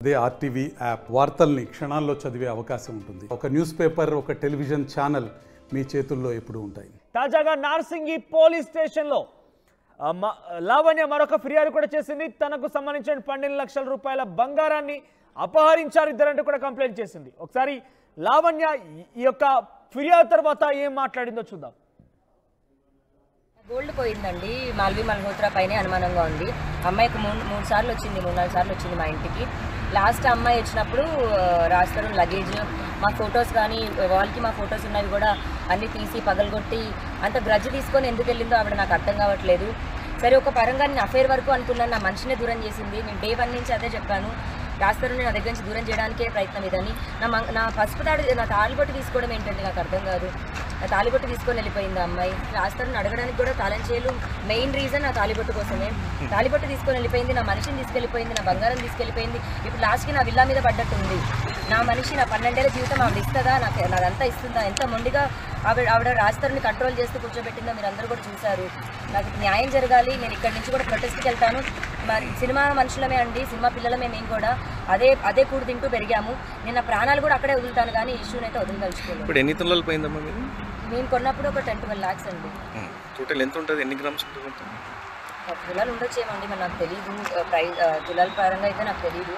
అదే RTV app వార్తల్ని క్షణాల్లో చదివే అవకాశం ఉంటుంది. ఒక న్యూస్ పేపర్, ఒక టెలివిజన్ ఛానల్ మీ చేతుల్లో ఎప్పుడూ ఉంటాయి. తాజాగా నార్సింగి పోలీస్ స్టేషన్లో లావణ్య మరొక ఫిర్యాదు కూడా చేసింది. తనకు సంబంధించిన 12 లక్షల రూపాయల బంగారాన్ని అపహరించారు ఇద్దరంటూ కూడా కంప్లైంట్ చేసింది. ఒకసారి లావణ్య ఈ యొక్క ఫిర్యాదు తర్వాత ఏం మాట్లాడిందో చూద్దాం. గోల్డ్ పోయిందండి. మాల్వి మల్హోత్రా పైనే అనుమానంగా ఉంది. అమ్మాయికి మూడు సార్లు వచ్చింది, 3-4 సార్లు వచ్చింది మా ఇంటికి. లాస్ట్ అమ్మాయి వచ్చినప్పుడు రాస్తారు లగేజ్, మా ఫొటోస్ కానీ వాల్కి మా ఫొటోస్ ఉన్నవి కూడా అన్నీ తీసి పగలగొట్టి అంత గ్రడ్జ్ తీసుకొని ఎందుకు వెళ్ళిందో ఆవిడ నాకు అర్థం కావట్లేదు. సరే, ఒక పరంగా నేను అఫేర్ వరకు అనుకున్నాను, నా మనిషినే దూరం చేసింది. నేను డే 1 నుంచి అదే చెప్పాను, రాస్తారుని నా దగ్గర నుంచి దూరం చేయడానికే ప్రయత్నం ఇదని. నా పసుపు నా తాళిబొట్టు తీసుకోవడం ఏంటంటే నాకు అర్థం కాదు. నా తాళిబొట్టు తీసుకొని వెళ్ళిపోయింది అమ్మాయి. రాస్తారుని అడగడానికి కూడా తాళం చేయలు మెయిన్ రీజన్ నా తాళిబొట్టు కోసమే. తాళిబొట్టు తీసుకొని వెళ్ళిపోయింది, నా మనిషిని తీసుకెళ్ళిపోయింది, నా బంగారం తీసుకెళ్ళిపోయింది. ఇప్పుడు లాస్ట్కి నా విల్లా మీద పడ్డట్టు ఉంది. నా మనిషి నా 12 ఏళ్ల జీవితం ఆవిడ ఇస్తుందా, నాదంతా ఇస్తుందా? ఎంత మొండిగా ఆవిడ రాస్తారుని కంట్రోల్ చేస్తూ కూర్చోబెట్టిందో మీరు అందరూ కూడా చూశారు. నాకు న్యాయం జరగాలి. నేను ఇక్కడి నుంచి కూడా ప్రొటెస్ట్కి వెళ్తాను. మరి సినిమా మనుషులమే అండి, సినిమా పిల్లలమే మేము కూడా. అదే కూడు తింటూ పెరిగాము. నేను నా ప్రాణాలు కూడా అక్కడే వదులుతాను, కానీ ఇష్యూని అయితే వదిలిదలుచుకోలేదు. ఇప్పుడు ఎన్ని తులాలు పోయిందమ్మా మీరు? నేను కొన్నప్పుడు ఒక 10-12 lakhs అండి. టోటల్ ఎంత ఉంటుంది? ఎన్ని గ్రామ్స్ ఉంటుంది? తులాలు ఉండొచ్చేమండి, మరి నాకు తెలియదు. తులాల పరంగా అయితే నాకు తెలియదు.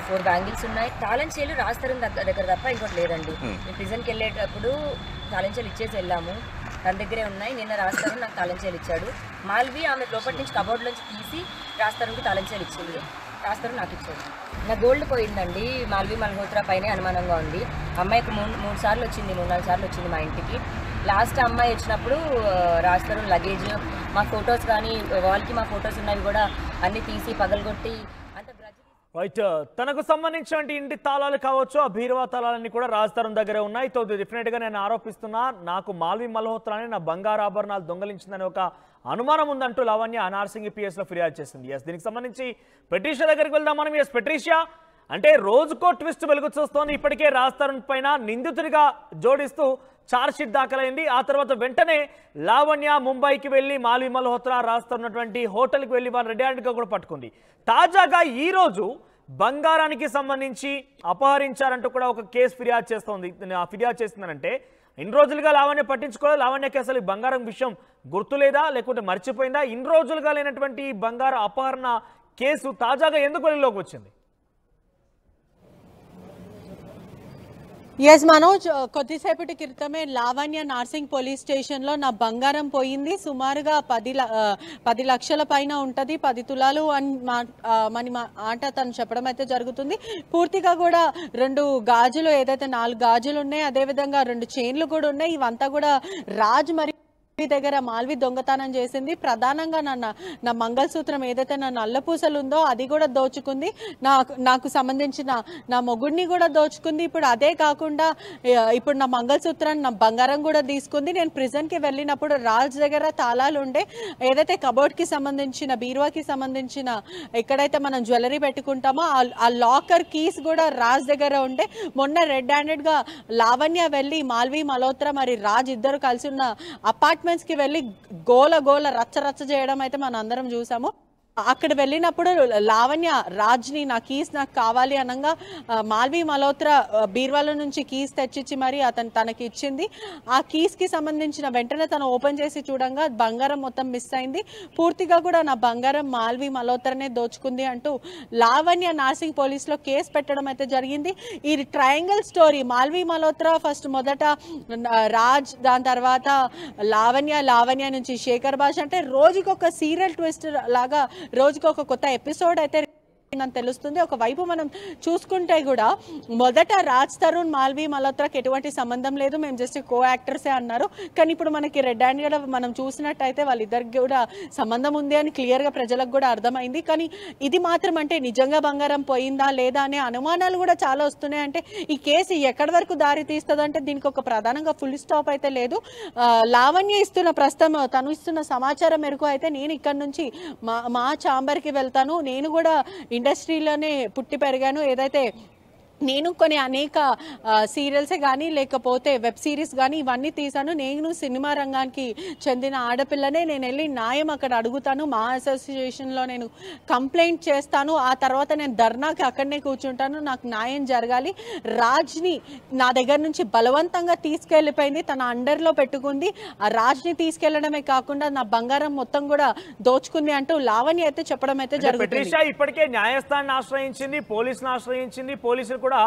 4 బ్యాంగిల్స్ ఉన్నాయి. తాళం చేలు రాస్తారు దగ్గర తప్ప ఇంకోటి లేదండి. నేను ప్రిజన్కి వెళ్ళేటప్పుడు తాళం చేలు ఇచ్చేసి వెళ్ళాము, తన దగ్గరే ఉన్నాయి. నిన్న రాస్తారు నాకు తాళం చేలు ఇచ్చాడు. మాల్వి ఆమె లోపటి నుంచి కబోర్డ్లోంచి తీసి రాస్తారుకి తాళం చేలు ఇచ్చింది. రాస్తారు నాకు ఇచ్చాడు. నా గోల్డ్ పోయిందండి. మాల్వి మల్హోత్రా పైనే అనుమానంగా ఉంది. అమ్మాయికి 3 సార్లు వచ్చింది, 3-4 సార్లు వచ్చింది మా ఇంటికి. లాస్ట్ అమ్మాయి వచ్చినప్పుడు రాస్తారు లగేజ్, మా ఫొటోస్ కానీ వాల్కి మా ఫొటోస్ ఉన్నవి కూడా అన్నీ తీసి పగలగొట్టి అంత రైట్. తనకు సంబంధించిన ఇంటి తాళాలు కావచ్చు, ఆ బీరువా తాళాలన్నీ కూడా రాజధాని దగ్గరే ఉన్నాయి. తో డెఫినెట్గా నేను ఆరోపిస్తున్నా, నాకు మాల్వి మల్హోత్రాని నా బంగారు ఆభరణాలు దొంగలించిందని ఒక అనుమానం ఉందంటూ లావణ్య నార్సింగి పిఎస్లో ఫిర్యాదు చేసింది. దీనికి సంబంధించి పెట్రిషియా దగ్గరికి వెళ్దాం మనం. పెట్రిషియా, అంటే రోజుకో ట్విస్ట్ వెలుగు చూస్తోంది. ఇప్పటికే రాజధాని పైన నిందితుడిగా జోడిస్తూ ఛార్జ్షీట్ దాఖలైంది. ఆ తర్వాత వెంటనే లావణ్య ముంబైకి వెళ్ళి మాల్వి మల్హోత్రా రాస్తున్నటువంటి హోటల్కి వెళ్ళి వాళ్ళు రెడ్ హ్యాండ్గా కూడా పట్టుకుంది. తాజాగా ఈరోజు బంగారానికి సంబంధించి అపహరించారంటూ కూడా ఒక కేసు ఫిర్యాదు చేస్తోంది. ఫిర్యాదు చేస్తుందనంటే ఇన్ని రోజులుగా లావణ్య పట్టించుకోలేదు. లావణ్యకి అసలు ఈ బంగారం విషయం గుర్తులేదా, లేకుంటే మర్చిపోయిందా? ఇన్ని రోజులుగా లేనటువంటి బంగారు అపహరణ కేసు తాజాగా ఎందుకు వెలుగులోకి వచ్చింది? ఎస్ మనోజ్, కొద్దిసేపటి క్రితమే లావణ్య నార్సింగ్ పోలీస్ స్టేషన్లో నా బంగారం పోయింది, సుమారుగా 10 లక్షల పైన ఉంటుంది, 10 తులాలు అని మాట తను చెప్పడం అయితే జరుగుతుంది. పూర్తిగా కూడా 2 గాజులు, ఏదైతే 4 గాజులు ఉన్నాయి, అదేవిధంగా 2 చైన్లు కూడా ఉన్నాయి. ఇవంతా కూడా రాజ్ మరి దగ్గర మాల్వి దొంగతనం చేసింది. ప్రధానంగా నా మంగళసూత్రం, ఏదైతే నా నల్లపూసలు ఉందో అది కూడా దోచుకుంది. నాకు సంబంధించిన నా మొగుడిని కూడా దోచుకుంది. ఇప్పుడు అదే కాకుండా ఇప్పుడు నా మంగళసూత్రాన్ని, నా బంగారం కూడా తీసుకుంది. నేను ప్రిజన్కి వెళ్ళినప్పుడు రాజ్ దగ్గర తాళాలు ఉండే, ఏదైతే కబోర్డ్కి సంబంధించిన, బీరువాకి సంబంధించిన ఎక్కడైతే మనం జ్యువెలరీ పెట్టుకుంటామో ఆ లాకర్ కీస్ కూడా రాజ్ దగ్గర ఉండే. మొన్న రెడ్ హ్యాండెడ్గా లావణ్య వెళ్ళి మాల్వి మల్హోత్రా మరి రాజ్ ఇద్దరు కలిసి ఉన్న అపార్ట్మెంట్స్కి వెళ్ళి గోల రచ్చ చేయడం అయితే మనం అందరం చూసాము. అక్కడ వెళ్ళినప్పుడు లావణ్య రాజ్ని నా కీస్ నాకు కావాలి అనగా మాల్వి మల్హోత్రా బీర్వాల నుంచి కీస్ తెచ్చిచ్చి మరి తనకి ఇచ్చింది. ఆ కీస్కి సంబంధించిన వెంటనే తను ఓపెన్ చేసి చూడంగా బంగారం మొత్తం మిస్ అయింది. పూర్తిగా కూడా నా బంగారం మాల్వి మల్హోత్రానే దోచుకుంది అంటూ లావణ్య నార్సింగ్ పోలీస్లో కేసు పెట్టడం అయితే జరిగింది. ఈ triangle story, Malvi Malhotra first మొదట రాజ్, దాని తర్వాత లావణ్య నుంచి శేఖర్ భాష, అంటే రోజుకొక సీరియల్ ట్విస్ట్ లాగా రోజుకి ఒక కొత్త ఎపిసోడ్ అయితే తెలుస్తుంది. ఒకవైపు మనం చూసుకుంటే కూడా మొదట రాజ్ తరుణ్ మాల్వి మల్హోత్రాకి ఎటువంటి సంబంధం లేదు, మేము జస్ట్ కో యాక్టర్సే అన్నారు. కానీ ఇప్పుడు మనకి రెడ్ హ్యాండ్ కూడా మనం చూసినట్టయితే వాళ్ళిద్దరికి కూడా సంబంధం ఉంది అని క్లియర్గా ప్రజలకు కూడా అర్థమైంది. కానీ ఇది మాత్రం అంటే నిజంగా బంగారం పోయిందా లేదా అనే అనుమానాలు కూడా చాలా వస్తున్నాయి. అంటే ఈ కేసు ఎక్కడి వరకు దారి తీస్తుందంటే దీనికి ఒక ప్రధానంగా ఫుల్ స్టాప్ అయితే లేదు. లావణ్య ఇస్తున్న ప్రస్తుతం తను ఇస్తున్న సమాచారం మేరకు అయితే నేను ఇక్కడ నుంచి మా ఛాంబర్కి వెళ్తాను, నేను కూడా ఇండస్ట్రీలోనే పుట్టి పెరిగాను, ఏదైతే నేను కొన్ని అనేక సీరియల్సే కానీ లేకపోతే వెబ్ సిరీస్ కానీ ఇవన్నీ తీసాను. నేను సినిమా రంగానికి చెందిన ఆడపిల్లనే. నేను వెళ్ళి న్యాయం అక్కడ అడుగుతాను. మా అసోసియేషన్లో నేను కంప్లైంట్ చేస్తాను. ఆ తర్వాత నేను ధర్నాకి అక్కడనే కూర్చుంటాను. నాకు న్యాయం జరగాలి. రాజ్ని నా దగ్గర నుంచి బలవంతంగా తీసుకెళ్ళిపోయింది, తన అండర్లో పెట్టుకుంది. ఆ రాజ్ని తీసుకెళ్లడమే కాకుండా నా బంగారం మొత్తం కూడా దోచుకుంది అంటూ లావణ్య అయితే చెప్పడం అయితే జరుగుతుంది. ఇప్పటికే న్యాయస్థానాన్ని ఆశ్రయించింది, పోలీసులను ఆశ్రయించింది. పోలీసులు కూడా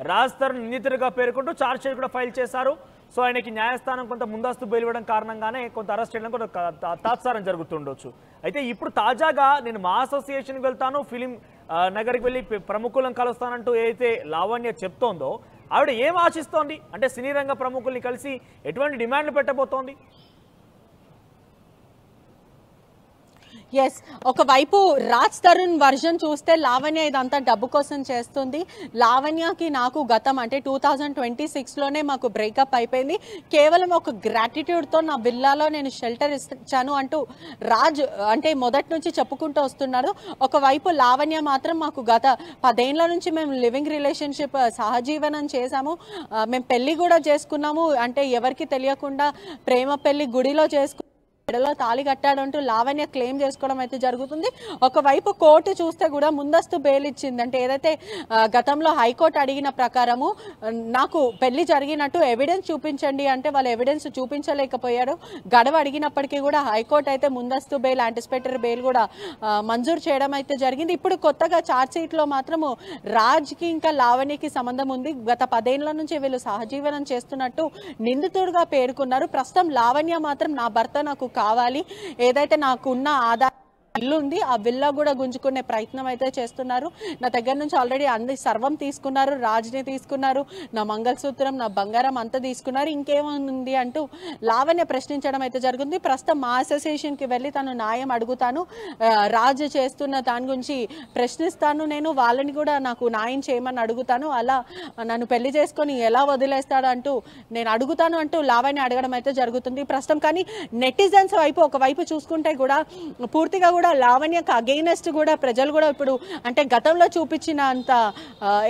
రాజ్ తరుణ్ నిందితుడిగా పేర్కొంటూ ఛార్జ్ షీట్ కూడా ఫైల్ చేశారు. సో ఆయనకి న్యాయస్థానం కొంత ముందస్తు బెయిల్ ఇవ్వడం కారణంగానే కొంత అరెస్ట్ చేయడం కొంత తాత్సారం జరుగుతుండొచ్చు. అయితే ఇప్పుడు తాజాగా నేను మా అసోసియేషన్కి వెళ్తాను, ఫిలిం నగర్కి వెళ్ళి ప్రముఖులను కలుస్తానంటూ ఏదైతే లావణ్య చెప్తోందో ఆవిడ ఏం ఆశిస్తోంది? అంటే సినీ రంగ ప్రముఖుల్ని కలిసి ఎటువంటి డిమాండ్లు పెట్టబోతోంది? ఎస్, ఒకవైపు రాజ్ తరుణ్ వర్జన్ చూస్తే లావణ్య ఇదంతా డబ్బు కోసం చేస్తుంది. లావణ్యకి నాకు గతం అంటే 2026లోనే మాకు బ్రేకప్ అయిపోయింది. కేవలం ఒక గ్రాటిట్యూడ్తో నా విల్లాలో నేను షెల్టర్ ఇచ్చాను అంటూ రాజ్ అంటే మొదటి నుంచి చెప్పుకుంటూ వస్తున్నారు. ఒకవైపు లావణ్య మాత్రం మాకు గత 10 ఏళ్ల నుంచి మేము లివింగ్ రిలేషన్షిప్ సహజీవనం చేశాము, మేము పెళ్లి కూడా చేసుకున్నాము. అంటే ఎవరికి తెలియకుండా ప్రేమ పెళ్లి గుడిలో చేసుకున్నాము, మెడలో తాళి కట్టాడంటూ లావణ్య క్లెయిమ్ చేసుకోవడం అయితే జరుగుతుంది. ఒకవైపు కోర్టు చూస్తే కూడా ముందస్తు బెయిల్ ఇచ్చింది. అంటే ఏదైతే గతంలో హైకోర్టు అడిగిన ప్రకారము నాకు పెళ్లి జరిగినట్టు ఎవిడెన్స్ చూపించండి అంటే వాళ్ళు ఎవిడెన్స్ చూపించలేకపోయారు. గడువు అడిగినప్పటికీ కూడా హైకోర్టు అయితే ముందస్తు బెయిల్, యాంటిసిపేటరీ బెయిల్ కూడా మంజూరు చేయడం అయితే జరిగింది. ఇప్పుడు కొత్తగా ఛార్జ్ షీట్లో మాత్రము రాజ్కి ఇంకా లావణ్యకి సంబంధం ఉంది. గత 10 ఏళ్ల నుంచి వీళ్ళు సహజీవనం చేస్తున్నట్టు నిందితుడిగా పేర్కొన్నారు. ప్రస్తుతం లావణ్య మాత్రం నా భర్త నాకు కావాలి, ఏదైతే నాకున్న ఆధార్ ఇల్లు ఉంది ఆ విల్లా కూడా గుంజుకునే ప్రయత్నం అయితే చేస్తున్నారు. నా దగ్గర నుంచి ఆల్రెడీ అన్ని సర్వం తీసుకున్నారు, రాజ్ని తీసుకున్నారు, నా మంగళసూత్రం నా బంగారం అంతా తీసుకున్నారు, ఇంకేముంది అంటూ లావణ్య ప్రశ్నించడం అయితే జరుగుతుంది. ప్రస్తుతం మా అసోసియేషన్కి వెళ్ళి తను న్యాయం అడుగుతాను, రాజ్ చేస్తున్న దాని గురించి ప్రశ్నిస్తాను, నేను వాళ్ళని కూడా నాకు న్యాయం చేయమని అడుగుతాను, అలా నన్ను పెళ్లి చేసుకొని ఎలా వదిలేస్తాడు అంటూ నేను అడుగుతాను అంటూ లావణ్య అడగడం అయితే జరుగుతుంది ప్రస్తుతం. కానీ నెటిజన్స్ వైపు ఒకవైపు చూసుకుంటే కూడా పూర్తిగా కూడా లావణ్యకు అగెయినెస్ట్ కూడా ప్రజలు కూడా ఇప్పుడు అంటే గతంలో చూపించిన అంత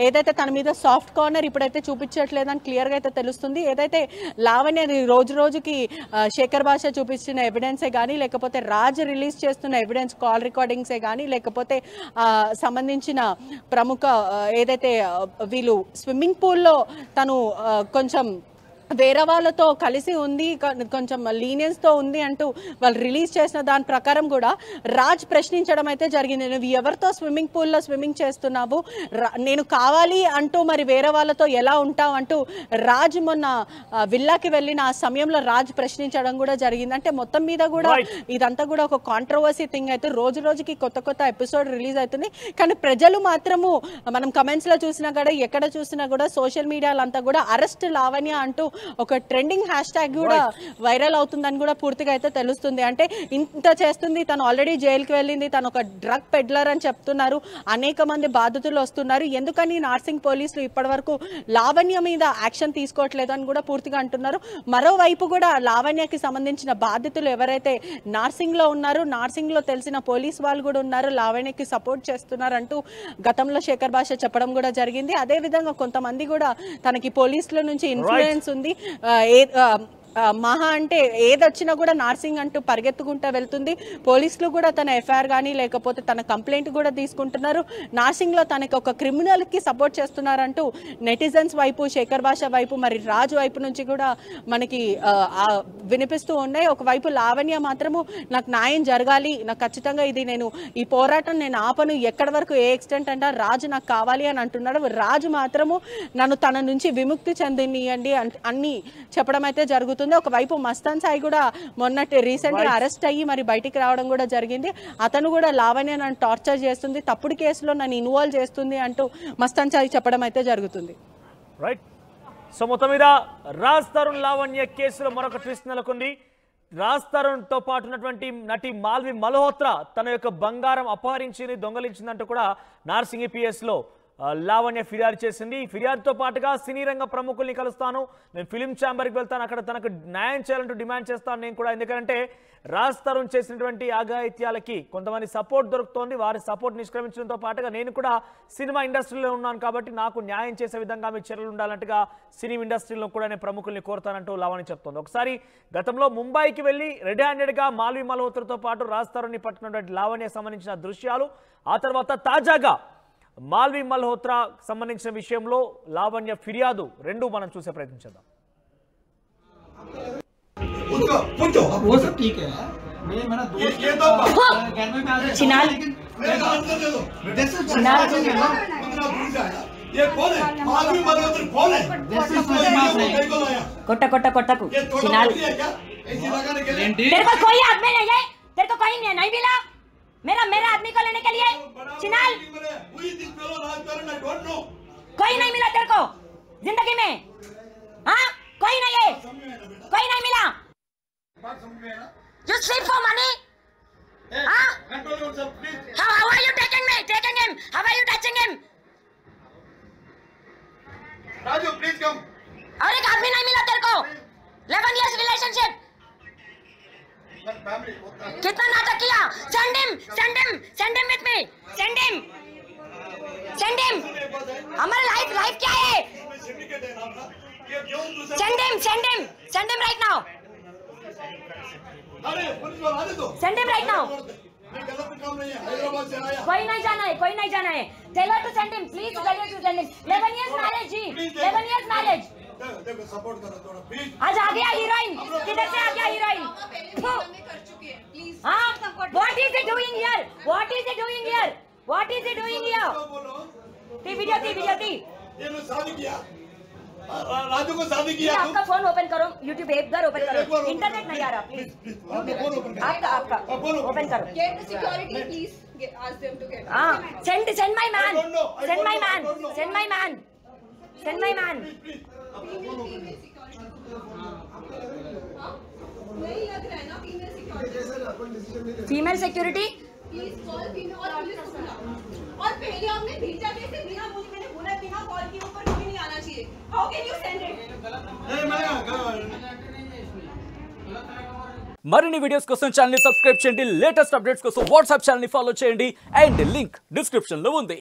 ఏదైతే తన మీద సాఫ్ట్ కార్నర్ ఇప్పుడైతే చూపించట్లేదని క్లియర్గా అయితే తెలుస్తుంది. ఏదైతే లావణ్య రోజు రోజుకి శేఖర్ భాష చూపించిన ఎవిడెన్సే కానీ లేకపోతే రాజ్ రిలీజ్ చేస్తున్న ఎవిడెన్స్ కాల్ రికార్డింగ్సే కానీ లేకపోతే సంబంధించిన ప్రముఖ ఏదైతే వీళ్ళు స్విమ్మింగ్ పూల్లో తను కొంచెం వేరే వాళ్ళతో కలిసి ఉంది, కొంచెం లీనియన్స్తో ఉంది అంటూ వాళ్ళు రిలీజ్ చేసిన దాని ప్రకారం కూడా రాజ్ ప్రశ్నించడం అయితే జరిగింది. నువ్వు ఎవరితో స్విమ్మింగ్ పూల్లో స్విమ్మింగ్ చేస్తున్నావు, నేను కావాలి అంటూ మరి వేరే వాళ్ళతో ఎలా ఉంటావు అంటూ రాజ్ మొన్న విల్లాకి వెళ్ళిన ఆ సమయంలో రాజ్ ప్రశ్నించడం కూడా జరిగింది. అంటే మొత్తం మీద కూడా ఇదంతా కూడా ఒక కాంట్రవర్సీ థింగ్ అయితే రోజు రోజుకి కొత్త కొత్త ఎపిసోడ్ రిలీజ్ అవుతుంది. కానీ ప్రజలు మాత్రము మనం కమెంట్స్లో చూసినా కూడా ఎక్కడ చూసినా కూడా సోషల్ మీడియాలో అంతా కూడా అరెస్ట్ లావణ్య అంటూ ఒక ట్రెండింగ్ హ్యాష్ ట్యాగ్ కూడా వైరల్ అవుతుందని కూడా పూర్తిగా అయితే తెలుస్తుంది. అంటే ఇంత చేస్తుంది, తను ఆల్రెడీ జైలుకి వెళ్ళింది, తను ఒక డ్రగ్ పెడ్లర్ అని చెప్తున్నారు, అనేక మంది బాధితులు వస్తున్నారు, ఎందుకని నార్సింగ్ పోలీసులు ఇప్పటి వరకు లావణ్య మీద యాక్షన్ తీసుకోవట్లేదు అని కూడా పూర్తిగా అంటున్నారు. మరోవైపు కూడా లావణ్యకి సంబంధించిన బాధితులు ఎవరైతే నార్సింగ్ లో ఉన్నారో, నార్సింగ్ లో తెలిసిన పోలీస్ వాళ్ళు కూడా ఉన్నారు, లావణ్యకి సపోర్ట్ చేస్తున్నారు అంటూ గతంలో శేఖర్ భాష చెప్పడం కూడా జరిగింది. అదే విధంగా కొంతమంది కూడా తనకి పోలీసుల నుంచి ఇన్ఫ్లుయెన్స్ ఉంది, మహా అంటే ఏదొచ్చినా కూడా నార్సింగ్ అంటూ పరిగెత్తుకుంటూ వెళ్తుంది, పోలీసులు కూడా తన ఎఫ్ఐఆర్ కానీ లేకపోతే తన కంప్లైంట్ కూడా తీసుకుంటున్నారు, నార్సింగ్లో తనకి ఒక క్రిమినల్కి సపోర్ట్ చేస్తున్నారంటూ నెటిజన్స్ వైపు, శేఖర్ భాష వైపు, మరి రాజు వైపు నుంచి కూడా మనకి వినిపిస్తూ ఉన్నాయి. ఒకవైపు లావణ్య మాత్రము నాకు న్యాయం జరగాలి, నాకు ఖచ్చితంగా ఇది నేను ఈ పోరాటం నేను ఆపను, ఎక్కడి వరకు ఏ ఎక్స్టెంట్ అంటే రాజు నాకు కావాలి అని అంటున్నాడు. రాజు మాత్రము నన్ను తన నుంచి విముక్తి చెందినియండి అన్ని చెప్పడం అయితే జరుగుతుంది. ఒకవైపు మస్తాన్ సాయి కూడా మొన్నటి రీసెంట్గా అరెస్ట్ అయ్యి మరి బయటికి రావడం కూడా జరిగింది. అతను కూడా లావణ్య నన్ను టార్చర్ చేస్తుంది, తప్పుడు కేసులో నన్ను ఇన్వాల్వ్ చేస్తుంది అంటూ మస్తాన్ సాయి చెప్పడం అయితే జరుగుతుంది. రైట్. సో మొత్తం మీద రాజ్ తరుణ్ లావణ్య కేసులో మరొక ట్విస్ట్ నెలకొంది. రాజ్ తరుణ్ తో పాటు ఉన్నటువంటి నటి మాల్వి మల్హోత్రా తన యొక్క బంగారం అపహరించింది, దొంగలించిందంటూ కూడా నార్సింగ్ పిఎస్ లో లావణ్య ఫిర్యాదు చేసింది. ఈ ఫిర్యాదుతో పాటుగా సినీ రంగ ప్రముఖుల్ని కలుస్తాను, నేను ఫిలిం ఛాంబర్కి వెళ్తాను, అక్కడ తనకు న్యాయం చేయాలంటూ డిమాండ్ చేస్తాను నేను కూడా. ఎందుకంటే రాజ్ తరుణ్ చేసినటువంటి అఘాయిత్యాలకి కొంతమంది సపోర్ట్ దొరుకుతోంది. వారి సపోర్ట్ నిష్క్రమించడంతో పాటుగా నేను కూడా సినిమా ఇండస్ట్రీలో ఉన్నాను కాబట్టి నాకు న్యాయం చేసే విధంగా మీ చర్యలు ఉండాలంటగా సినీ ఇండస్ట్రీలో కూడా నేను ప్రముఖుల్ని కోరుతానంటూ లావణ్య చెప్తోంది. ఒకసారి గతంలో ముంబైకి వెళ్ళి రెడ్ హ్యాండెడ్గా మాల్వి మల్హోత్రాతో పాటు రాజ్ తరుణ్ని పట్టుకున్నటువంటి లావణ్యకు సంబంధించిన దృశ్యాలు, ఆ తర్వాత తాజాగా మాల్వి మల్హోత్రా సంబంధించిన విషయంలో లావణ్య ఫిర్యాదు రెండు మనం చూసే ప్రయత్నించేద్దాం. वो सब ठीक है, मेरा दोस्त ये तो घर में आ रहे चिनाल मेरा आंसर दे दो। चिनाल ये कौन है? मालवी मल्होत्रा कौन है? कोट्टा कोट्टा कोट्टा को चिनाल ऐसी लगाने के लिए तेरे को कोई आदमी नहीं है, तेरे को कोई नहीं मिला मेरा आदमी को लेने के लिए। चिनाल कोई नहीं मिला तेरे को जिंदगी में, हाँ कोई नहीं है, कोई नहीं मिला। You sleep for money? Huh? How are you taking him? How are you touching him? Raju please come. और एक आदमी नहीं मिला तेरे को, 11 years relationship, कितना नाटक किया। Send him with me, send him। हमारा लाइफ क्या है? Send him right now। अरे पुलिस वाला आने दो। Send him right now। मैं गलत काम नहीं है, हैदराबाद से आया। कोई नहीं जाना है। Tell her to send him, please tell her to send him। 11 years marriage ji, 11 years marriage। देखो सपोर्ट करो थोड़ा प्लीज। आज आ गया हीरोइन, किधर से आ गया हीरोइन? हाँ, what is he doing here? T. ये लोग शादी किया, राजू को शादी किया। आपका फोन ओपन करो, YouTube एक बार ओपन करो, इंटरनेट नहीं आ रहा प्लीज। आपका ओपन करो। Get the security, please. Ask them to get. हाँ, send my man। नहीं लग रहा है ना female female security. Security Please call female और पुलिस को बुलाओ। और पहले आपने भेजा कैसे? बिना मुझे मैंने बोला बिना कॉल के ऊपर कोई नहीं आना चाहिए। How can you send it? మరిన్ని వీడియోస్ కోసం ఛానల్ ని సబ్స్క్రైబ్ చేయండి, లేటెస్ట్ అప్డేట్స్ కోసం వాట్సాప్ ఛానల్ ని ఫాలో చేయండి అండ్ లింక్ డిస్క్రిప్షన్ లో ఉంది.